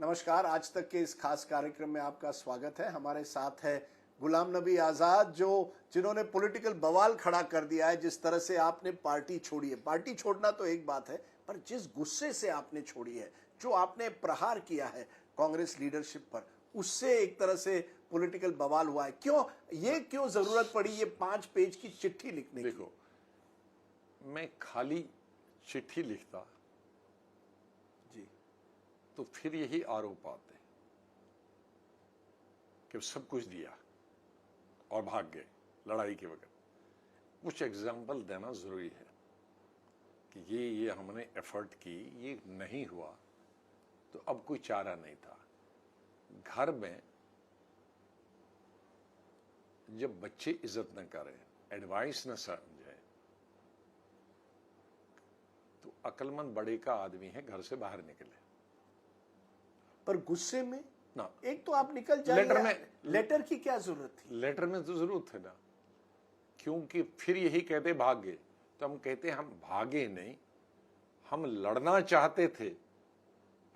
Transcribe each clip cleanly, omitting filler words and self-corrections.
नमस्कार। आज तक के इस खास कार्यक्रम में आपका स्वागत है। हमारे साथ है गुलाम नबी आज़ाद, जिन्होंने पॉलिटिकल बवाल खड़ा कर दिया है। जिस तरह से आपने पार्टी छोड़ी है, पार्टी छोड़ना तो एक बात है, पर जिस गुस्से से आपने छोड़ी है, जो आपने प्रहार किया है कांग्रेस लीडरशिप पर, उससे एक तरह से पॉलिटिकल बवाल हुआ है। क्यों जरूरत पड़ी ये 5 पेज की चिट्ठी लिखने की? देखो, मैं खाली चिट्ठी लिखता जी, तो फिर यही आरोप आते कि सब कुछ दिया और भाग गए लड़ाई के वक्त। कुछ एग्जाम्पल देना जरूरी है कि ये हमने एफर्ट की, ये नहीं हुआ तो अब कोई चारा नहीं था। घर में जब बच्चे इज्जत न करें, एडवाइस न समझे, तो अक्लमंद बड़े का आदमी है घर से बाहर निकले। पर गुस्से में ना, एक तो आप निकल जाइए। लेटर की क्या जरूरत थी? लेटर में तो जरूरत है ना, क्योंकि फिर यही कहते भाग गए। तो हम कहते हम भागे नहीं, हम लड़ना चाहते थे,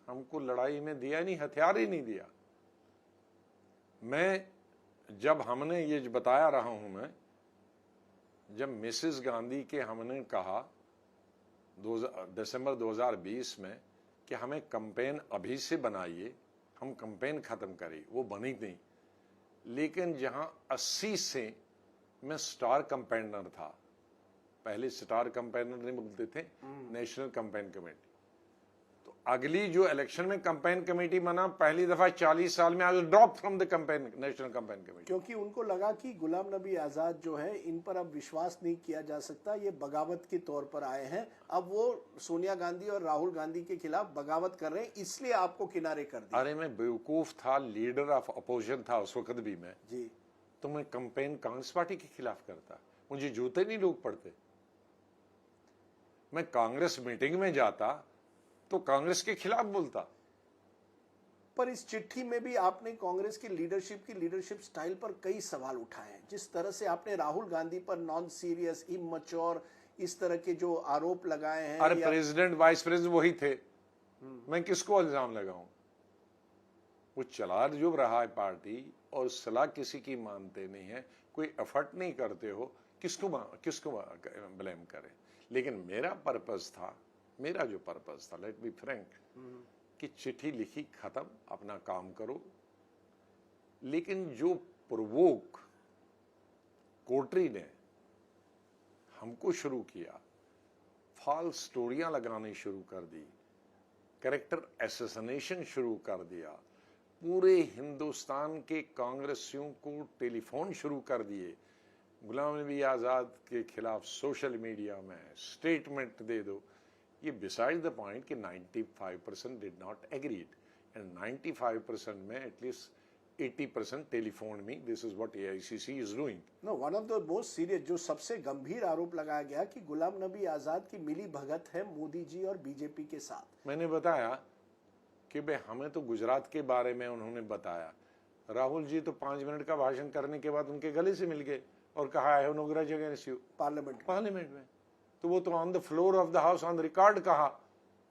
हमको लड़ाई में दिया नहीं, हथियार ही नहीं दिया। मैं जब हमने ये बताया रहा हूं, मैं जब मिसेस गांधी के हमने कहा दिसंबर 2020 में कि हमें कैंपेन अभी से बनाइए, हम कैंपेन खत्म करें, वो बनी नहीं। लेकिन जहां 80 से मैं स्टार कैंपेनर था, पहले स्टार कैंपेनर नहीं बोलते थे, नेशनल कैंपेन कमेटी। तो अगली जो इलेक्शन में कैंपेन कमेटी बना, पहली दफा 40 साल में, I will drop from the campaign, national campaign committee. क्योंकि उनको लगा कि गुलाम नबी आजाद जो है, इन पर अब विश्वास नहीं किया जा सकता, ये बगावत के तौर पर आए हैं। अब वो सोनिया गांधी और राहुल गांधी के खिलाफ बगावत कर रहे हैं, इसलिए आपको किनारे कर दिया। अरे मैं बेवकूफ था, लीडर ऑफ अपोजिशन था उस वक्त भी मैं जी। तो मैं कैंपेन कांग्रेस पार्टी के खिलाफ करता, मुझे जूते नहीं लोग पड़ते। मैं कांग्रेस मीटिंग में जाता तो कांग्रेस के खिलाफ बोलता। पर इस चिट्ठी में भी आपने कांग्रेस की लीडरशिप स्टाइल पर कई सवाल उठाए हैं। जिस तरह से आपने राहुल गांधी पर नॉन सीरियस, इमैच्योर, इस तरह के जो आरोप लगाए हैं। अरे प्रेसिडेंट वाइस प्रेसिडेंट वही थे, मैं किसको इल्जाम लगाऊं? वो चला जो रहा है पार्टी और सलाह किसी की मानते नहीं है, कोई एफर्ट नहीं करते हो, किसको ब्लेम करें? लेकिन मेरा पर्पस था, मेरा जो पर्पस था, लेट बी फ्रैंक, कि चिट्ठी लिखी, खत्म, अपना काम करो। लेकिन जो प्रवोक कोटरी ने हमको शुरू किया, फॉल्स स्टोरियां लगानी शुरू कर दी, कैरेक्टर एसेसिनेशन शुरू कर दिया, पूरे हिंदुस्तान के कांग्रेसियों को टेलीफोन शुरू कर दिए, गुलाम नबी आजाद के खिलाफ सोशल मीडिया में स्टेटमेंट दे दो। ये बिसाइड द पॉइंट कि 95% डिड नॉट एग्रीड एंड 95% में at least 80% telephone me, this is what AICC is doing. No, one of the most serious, जो सबसे गंभीर आरोप लगाया गया कि गुलाम नबी आजाद की मिली भगत है मोदी जी और बीजेपी के साथ। मैंने बताया कि भाई हमें तो गुजरात के बारे में उन्होंने बताया, राहुल जी तो 5 मिनट का भाषण करने के बाद उनके गले से मिल गए और कहा I have no grudge against you, parliament में। तो वो तो on the floor of the house on record कहा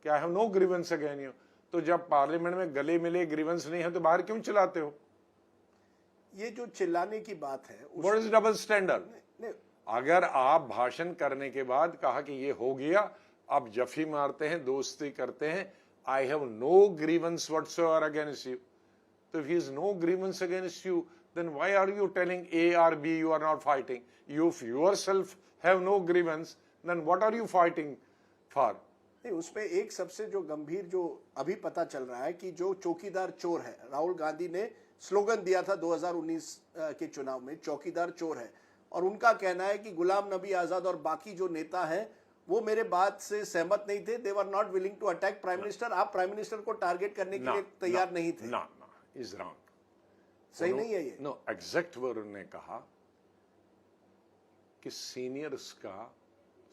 कि I have no grievance against you. तो जब पार्लियामेंट में गले मिले, ग्रीवेंस नहीं है, तो बाहर क्यों चिल्लाते हो? ये जो चिल्लाने की बात है, व्हाट इज डबल स्टैंडर्ड? अगर आप भाषण करने के बाद कहा कि ये हो गया, आप जफी मारते हैं, दोस्ती करते हैं, I have no grievance whatsoever against you, तो if he is no grievance against you, then why are you telling A or B you are not fighting? You if yourself have no grievance, then what are you fighting for? नहीं, उसमें एक सबसे जो गंभीर जो अभी पता चल रहा है कि जो चौकीदार चोर है, राहुल गांधी ने स्लोगन दिया था 2019 के चुनाव में, चौकीदार चोर है, और उनका कहना है कि गुलाम नबी आजाद और बाकी जो नेता हैं वो मेरे बात से सहमत नहीं थे, they were not willing to attack prime minister. आप प्राइम मिनिस्टर को टारगेट करने के लिए तैयार नहीं थे। ना, इज रॉन्ग, सही नहीं है ये। नो, एग्जैक्ट वर्ड ने कहा कि सीनियर्स का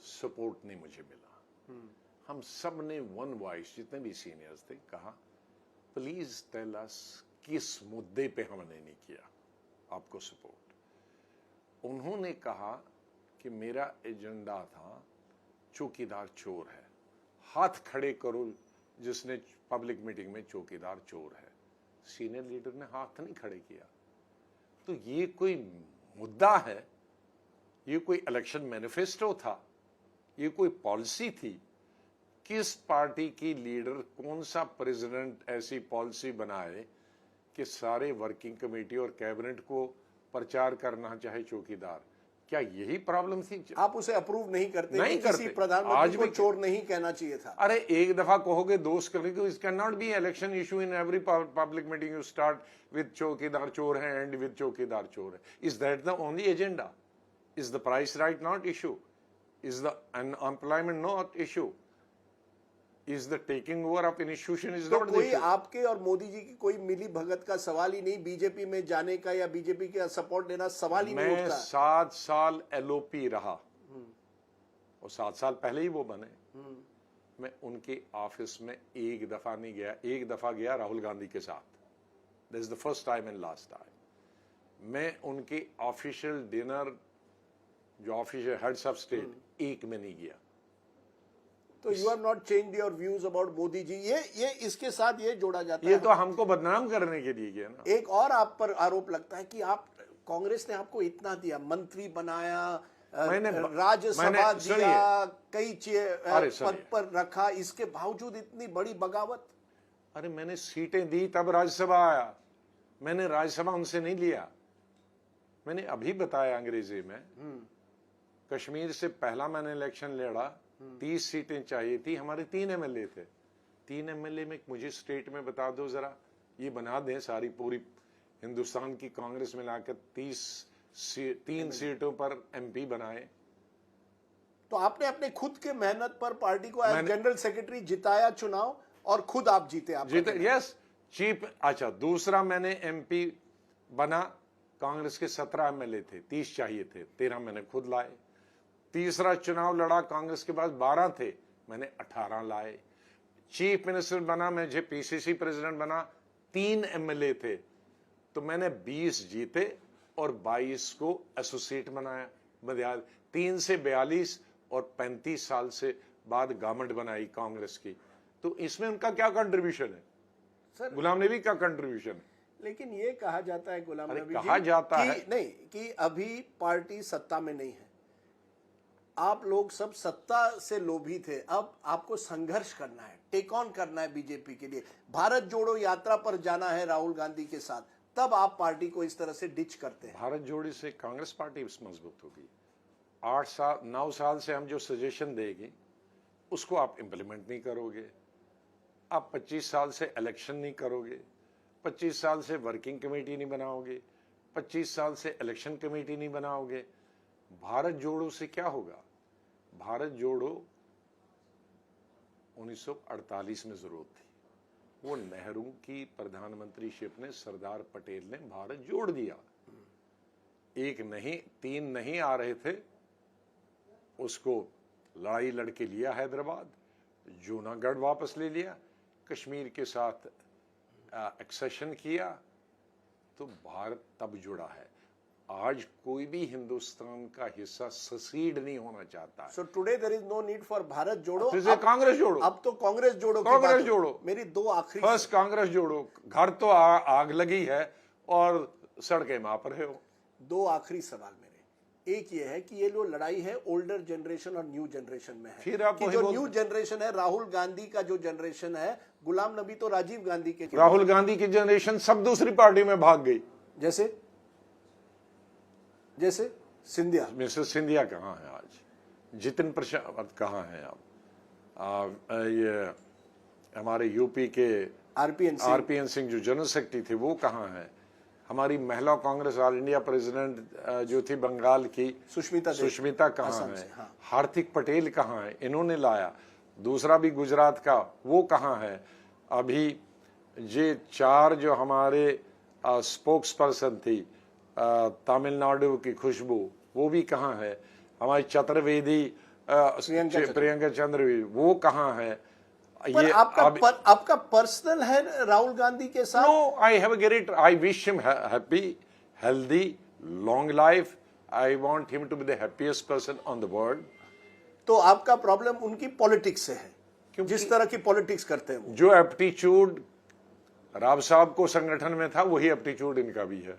सपोर्ट नहीं मुझे मिला। हम सब ने वन वॉइस, जितने भी सीनियर्स थे, कहा प्लीज टेल अस किस मुद्दे पे हमने नहीं किया आपको सपोर्ट। उन्होंने कहा कि मेरा एजेंडा था चौकीदार चोर है, हाथ खड़े करो जिसने पब्लिक मीटिंग में चौकीदार चोर है, सीनियर लीडर ने हाथ नहीं खड़े किया। तो ये कोई मुद्दा है? ये कोई इलेक्शन मैनिफेस्टो था? ये कोई पॉलिसी थी? किस पार्टी की लीडर, कौन सा प्रेसिडेंट ऐसी पॉलिसी बनाए कि सारे वर्किंग कमेटी और कैबिनेट को प्रचार करना चाहे चौकीदार? क्या यही प्रॉब्लम थी? आप उसे अप्रूव नहीं करते? नहीं कि करते। किसी प्रधानमंत्री आज को भी चोर नहीं कहना चाहिए था? अरे एक दफा कहोगे दोस्त करने को, it can not be election issue in every public meeting you start with चौकीदार चोर है एंड विद चौकीदार चोर है। Is that the only agenda? Is the price right not issue? Is the unemployment not issue? Is the taking over of institution is तो not the कोई issue? आपके और मोदी जी की कोई मिली भगत का सवाल ही नहीं, बीजेपी में जाने का या बीजेपी का सपोर्ट देना सवाल ही नहीं मैं उठता। 7 साल एलओपी रहा और 7 साल पहले ही वो बने। मैं उनके ऑफिस में एक दफा नहीं गया। एक दफा गया राहुल गांधी के साथ, this is the first time and last time. मैं उनके ऑफिशियल डिनर, जो ऑफिशियल हेड्स ऑफ स्टेट, एक में नहीं गया। तो you have not change your views about Modi ji. ये इसके साथ ये जोड़ा जाता ये है। तो हमको बदनाम करने के लिए किया ना। एक और आप पर आरोप लगता है कि आप, कांग्रेस ने आपको इतना दिया, मंत्री बनाया, राज्यसभा दिया, कई पद पर रखा, इसके बावजूद इतनी बड़ी बगावत। अरे मैंने सीटें दी तब राज्यसभा आया। मैंने राज्यसभा उनसे नहीं लिया। मैंने अभी बताया अंग्रेजी में, कश्मीर से पहला मैंने इलेक्शन लड़ा, 30 सीटें चाहिए थी, हमारे 3 एमएलए थे। 3 एमएलए में मुझे स्टेट में बता दो जरा, ये बना दें सारी पूरी हिंदुस्तान की कांग्रेस मिलाकर 3 सीटों पर एमपी बनाए। तो आपने अपने खुद के मेहनत पर पार्टी को एज जनरल सेक्रेटरी जिताया चुनाव, और खुद आप जीते। Yes, chief. अच्छा, दूसरा मैंने एमपी बना, कांग्रेस के 17 एमएलए थे, 30 चाहिए थे, 13 मैंने खुद लाए। तीसरा चुनाव लड़ा, कांग्रेस के पास 12 थे, मैंने 18 लाए। चीफ मिनिस्टर बना, मुझे पीसीसी प्रेसिडेंट बना, 3 एमएलए थे, तो मैंने 20 जीते और 22 को एसोसिएट बनाया। 3 से 42 और 35 साल से बाद गवर्नमेंट बनाई कांग्रेस की। तो इसमें उनका क्या कंट्रीब्यूशन है सर? गुलाम नबी का कंट्रीब्यूशन है। लेकिन ये कहा जाता है गुलाम नबी कहा जाता है नहीं, कि अभी पार्टी सत्ता में नहीं है, आप लोग सब सत्ता से लोभी थे, अब आपको संघर्ष करना है, टेक ऑन करना है बीजेपी के लिए, भारत जोड़ो यात्रा पर जाना है राहुल गांधी के साथ, तब आप पार्टी को इस तरह से डिच करते हैं। भारत जोड़ी से कांग्रेस पार्टी मजबूत होगी। 9 साल से हम जो सजेशन देंगे उसको आप इंप्लीमेंट नहीं करोगे। आप 25 साल से इलेक्शन नहीं करोगे, 25 साल से वर्किंग कमेटी नहीं बनाओगे, 25 साल से इलेक्शन कमेटी नहीं बनाओगे। भारत जोड़ो से क्या होगा? भारत जोड़ो 1948 में जरूरत थी, वो नेहरू की प्रधानमंत्रीशिप ने, सरदार पटेल ने भारत जोड़ दिया। 1 नहीं 3 नहीं आ रहे थे, उसको लड़ाई लड़के लिया हैदराबाद, जूनागढ़ वापस ले लिया, कश्मीर के साथ एक्सेशन किया, तो भारत तब जुड़ा है। आज कोई भी हिंदुस्तान का हिस्सा ससीड नहीं होना चाहता है। So today there is no need for Bharat जोड़ो, कांग्रेस जोड़ो। अब तो कांग्रेस जोड़ो, कांग्रेस जोड़ो। मेरी 2 आखिरी, फर्स्ट कांग्रेस जोड़ो। घर तो आग लगी है और सड़कें माप रहे हो। 2 आखिरी सवाल मेरे। एक ये है कि ये जो लड़ाई है ओल्डर जनरेशन और न्यू जनरेशन में है। फिर आप कि जो न्यू जनरेशन है, राहुल गांधी का जो जनरेशन है, गुलाम नबी तो राजीव गांधी के, राहुल गांधी की जनरेशन सब दूसरी पार्टी में भाग गई। जैसे सिंधिया। मिस्टर सिंधिया कहाँ है आज? जितिन प्रसाद कहाँ है अब? ये हमारे यूपी के आरपीएन सिंह जो जनरल सेक्रेटरी थे वो कहाँ है? हमारी महिला कांग्रेस ऑल इंडिया प्रेसिडेंट जो थी बंगाल की, सुष्मिता कहाँ है? हाँ। हार्दिक पटेल कहाँ है? इन्होंने लाया। दूसरा भी गुजरात का, वो कहाँ है? अभी ये 4 जो हमारे स्पोक्स पर्सन थी, तमिलनाडु की खुशबू, वो भी कहाँ है? हमारी चतुर्वेदी प्रियंका चंद्रवेदी, वो कहाँ है? पर आपका पर्सनल है राहुल गांधी के साथ? No, I have great, I wish him happy, healthy, long life. I want him to be the happiest person on the world. तो आपका प्रॉब्लम उनकी पॉलिटिक्स से है? जिस तरह की पॉलिटिक्स करते हैं वो। जो एप्टीट्यूड राव साहब को संगठन में था वही एप्टीट्यूड इनका भी है।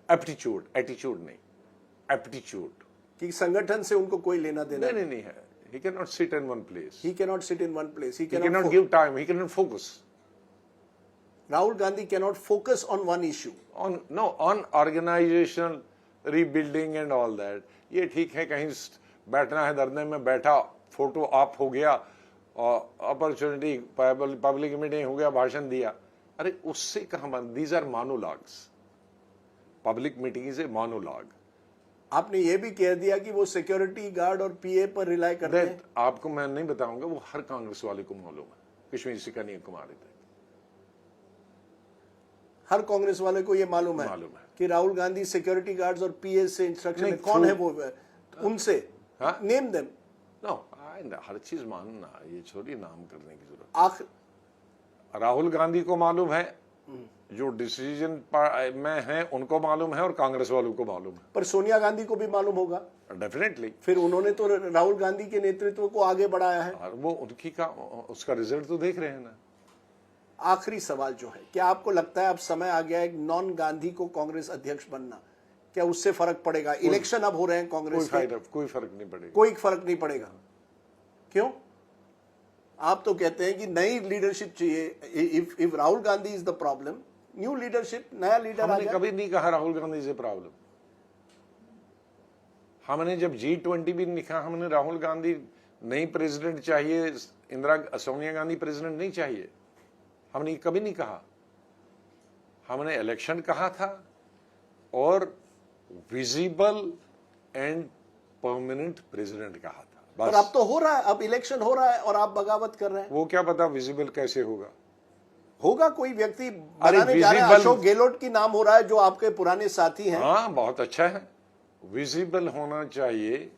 एप्टीट्यूड, एटीट्यूड नहीं, एप्टीट्यूड। कि संगठन से उनको कोई लेना देना नहीं है। He cannot sit in one place. He cannot sit in one place. He He cannot cannot give time. He cannot focus. Rahul Gandhi cannot focus on one issue. On organizational rebuilding and all that. ये ठीक है, कहीं बैठना है धरने में बैठा, photo of हो गया और अपॉर्चुनिटी पब्लिक मीटिंग हो गया, भाषण दिया। अरे उससे कहां बन, these are monologues. Public meeting is a monologue. आपने ये भी कह दिया कि वो सिक्योरिटी गार्ड और पीए पर रिलाई करते हैं। आपको मैं नहीं बताऊंगा, वो हर कांग्रेस वाले को मालूम है। कश्मीर से कन्याकुमारी तक हर कांग्रेस वाले को ये मालूम है कि राहुल गांधी सिक्योरिटी गार्ड्स और पीए से इंस्ट्रक्शन, कौन है वो उनसे, नेम देम। नो, हर चीज मानना, ये छोटी नाम करने की जरूरत। राहुल गांधी को मालूम है, जो डिसीजन में है उनको मालूम है, और कांग्रेस वालों को मालूम है। पर सोनिया गांधी को भी मालूम होगा डेफिनेटली। फिर उन्होंने तो राहुल गांधी के नेतृत्व को आगे बढ़ाया है। और वो उनकी का उसका रिजल्ट तो देख रहे हैं ना। आखिरी सवाल जो है, क्या आपको लगता है अब समय आ गया एक नॉन गांधी को कांग्रेस अध्यक्ष बनना? क्या उससे फर्क पड़ेगा? इलेक्शन अब हो रहे हैं कांग्रेस के, कोई फर्क नहीं पड़ेगा। कोई फर्क नहीं पड़ेगा। क्यों? आप तो कहते हैं कि नई लीडरशिप चाहिए। If Rahul Gandhi is the problem, new leadership, नया लीडर आ हमने जाए। कभी नहीं कहा राहुल गांधी से प्रॉब्लम। हमने जब G20 भी लिखा, हमने राहुल गांधी नई प्रेसिडेंट चाहिए, सोनिया गांधी प्रेसिडेंट नहीं चाहिए, हमने कभी नहीं कहा। हमने इलेक्शन कहा था और विजिबल एंड परमानेंट प्रेसिडेंट कहा था, बस। पर अब तो हो रहा है, अब इलेक्शन हो रहा है और आप बगावत कर रहे हैं। वो क्या पता विजिबल कैसे होगा? होगा, कोई व्यक्ति बनाने जा रहा है। अशोक गहलोत की नाम हो रहा है, जो आपके पुराने साथी हैं। हाँ, बहुत अच्छा है। विजिबल होना चाहिए,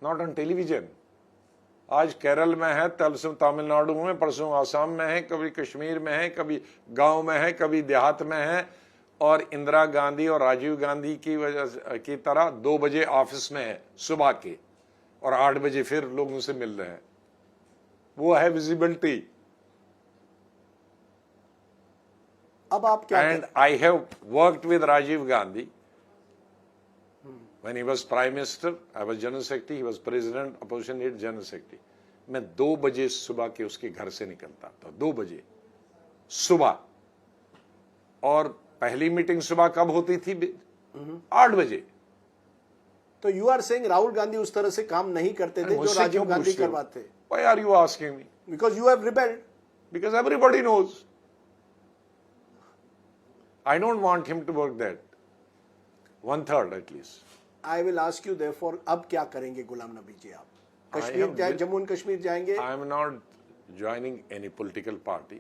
नॉट ऑन टेलीविजन। आज केरल में है, परसों तमिलनाडु में, परसों आसाम में है, कभी कश्मीर में है, कभी गांव में है, कभी देहात में है, और इंदिरा गांधी और राजीव गांधी की वजह की तरह 2 बजे ऑफिस में है सुबह के, और 8 बजे फिर लोगों से मिल रहे हैं। वो है विजिबिलिटी। अब आप क्या and I have worked with Rajiv Gandhi when he was prime minister, I was general secretary, he was president, opposition leader, general secretary. मैं 2 बजे सुबह के उसके घर से निकलता था, 2 बजे सुबह। और पहली मीटिंग सुबह कब होती थी? 8 बजे। तो you are saying Rahul Gandhi उस तरह से काम नहीं करते थे जो राजीव गांधी करवाते? Why are you asking me? Because you have rebelled. Because everybody knows. I don't want him to work that. 1/3 at least. I will ask you therefore, अब क्या करेंगे गुलाम नबी जी? आप कश्मीर जाए, जम्मू एंड कश्मीर जाएंगे? I am not joining any political party.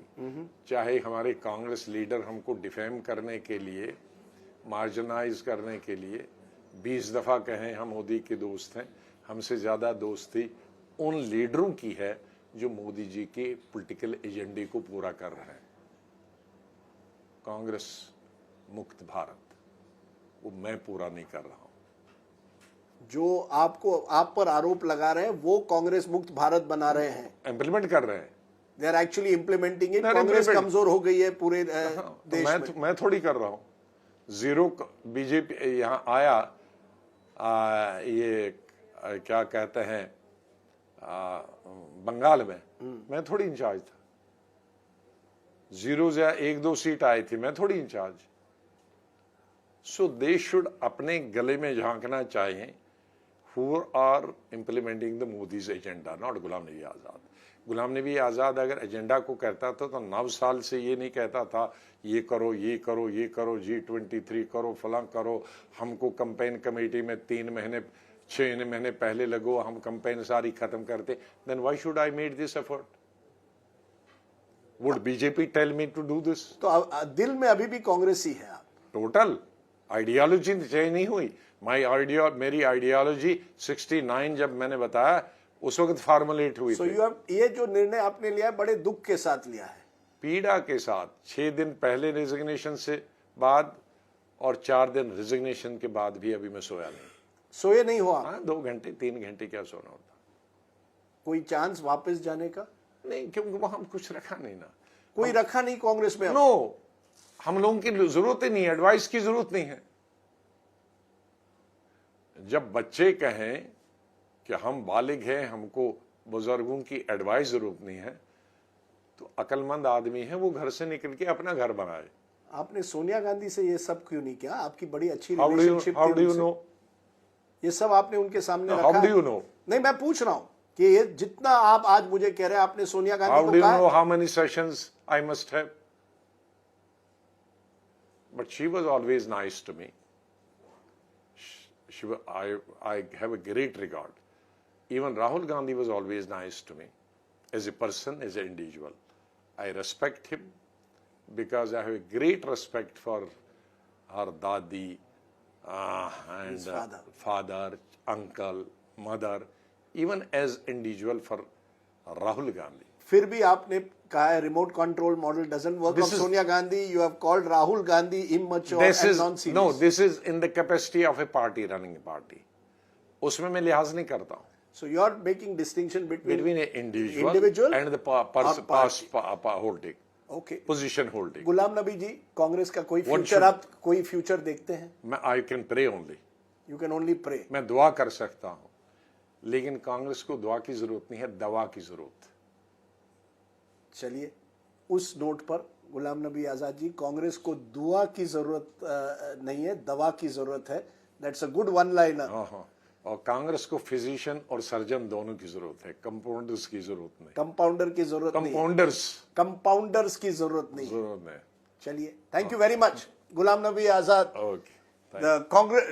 चाहे हमारे Congress leader हमको defame करने के लिए, मार्जिनाइज करने के लिए 20 दफा कहें हम मोदी के दोस्त हैं, हमसे ज्यादा दोस्ती उन लीडरों की है जो मोदी जी के पॉलिटिकल एजेंडे को पूरा कर रहे हैं। कांग्रेस मुक्त भारत, वो मैं पूरा नहीं कर रहा हूं। जो आप पर आरोप लगा रहे हैं वो कांग्रेस मुक्त भारत बना रहे हैं, इंप्लीमेंट कर रहे हैं। They are actually implementing it. Congress कमजोर हो गई है पूरे देश में। मैं थोड़ी कर रहा हूं। जीरो बीजेपी यहां आया, ये क्या कहते हैं, बंगाल में मैं थोड़ी इंचार्ज था। 0 या 1-2 सीट आई थी, मैं थोड़ी इंचार्ज। सो दे शुड अपने गले में झांकना चाहिए who are implementing the Modi's agenda, not गुलाम नबी आजाद। गुलाम नबी आजाद अगर एजेंडा को कहता था तो 9 साल से ये नहीं कहता था ये करो ये करो ये करो, G23 करो, फलां करो, हमको कैंपेन कमेटी में 3 महीने 6 महीने पहले लगो, हम कैंपेन सारी खत्म करते। Then why should I made this effort? Would BJP tell me to do this? तो दिल में अभी भी कांग्रेस ही है आप? टोटल आइडियोलॉजी चेंज नहीं हुई। मेरी आइडियोलॉजी 69 जब मैंने बताया उस वक्त फॉर्मुलेट हुई थी। ये जो निर्णय आपने लिया है बड़े दुख के साथ लिया है, पीड़ा के साथ। 6 दिन पहले रेजिग्नेशन से बाद और 4 दिन रेजिग्नेशन के बाद भी अभी मैं सोया नहीं। सोए नहीं हुआ? 2 घंटे 3 घंटे क्या सोना होता। कोई चांस वापस जाने का? नहीं, क्योंकि वहां कुछ रखा नहीं ना, कोई रखा नहीं कांग्रेस में। नो, हम लोगों की जरूरत ही नहीं है, एडवाइस की जरूरत नहीं है। जब बच्चे कहें कि हम बालिग हैं, हमको बुजुर्गों की एडवाइस जरूरत नहीं है, तो अक्लमंद आदमी है वो घर से निकल के अपना घर बनाए। आपने सोनिया गांधी से ये सब क्यों नहीं किया? आपकी बड़ी अच्छी हाउ रिलेशनशिप डू यू थी नो? ये सब आपने उनके सामने हाउ रखा? Do you know? नहीं, मैं पूछ रहा हूं कि ये जितना आप आज मुझे कह रहे हैं, आपने सोनिया गांधी हाउ को डू यू कहा no how many sessions I must have? But she was always nice to me. I have a great regard. Even Rahul Gandhi was always nice to me as a person, as an individual. I respect him because I have a great respect for her dadi and His father. father, uncle, mother, even as individual for Rahul Gandhi. फिर भी आपने कहा है remote control model doesn't work of Sonia Gandhi. You have called Rahul Gandhi immature and non serious. No, this is in the capacity of a party, running a party. उसमें मैं लिहाज नहीं करता हूँ। So you are making distinction Between an individual and the past holding, Okay. position holding. Ghulam Nabi ji, Congress का कोई What future, should- आप कोई फ्यूचर देखते हैं? I can pray only. You can only pray. मैं दुआ कर सकता हूँ, लेकिन कांग्रेस को दुआ की जरूरत नहीं है, दवा की जरूरत। चलिए, उस नोट पर गुलाम नबी आजाद जी, कांग्रेस को दुआ की जरूरत नहीं है, दवा की जरूरत है। That's a good one liner. हाँ, और कांग्रेस को फिजिशियन और सर्जन दोनों की जरूरत है, कंपाउंडर्स की जरूरत नहीं। कंपाउंडर की जरूरत नहीं, कंपाउंडर्स की जरूरत नहीं। चलिए, thank you very much Ghulam Nabi Azad, the Congress,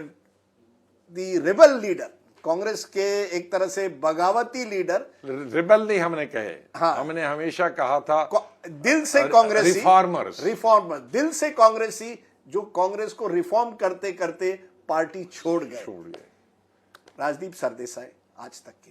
the rebel leader, Congress के एक तरह से बगावती लीडर। रिबल नहीं हमने कहे, हाँ। हमने हमेशा कहा था दिल से कांग्रेसी, रिफॉर्मर, दिल से कांग्रेसी, जो कांग्रेस को रिफॉर्म करते करते पार्टी छोड़ गए। राजदीप सरदेसाई, आज तक के लिए।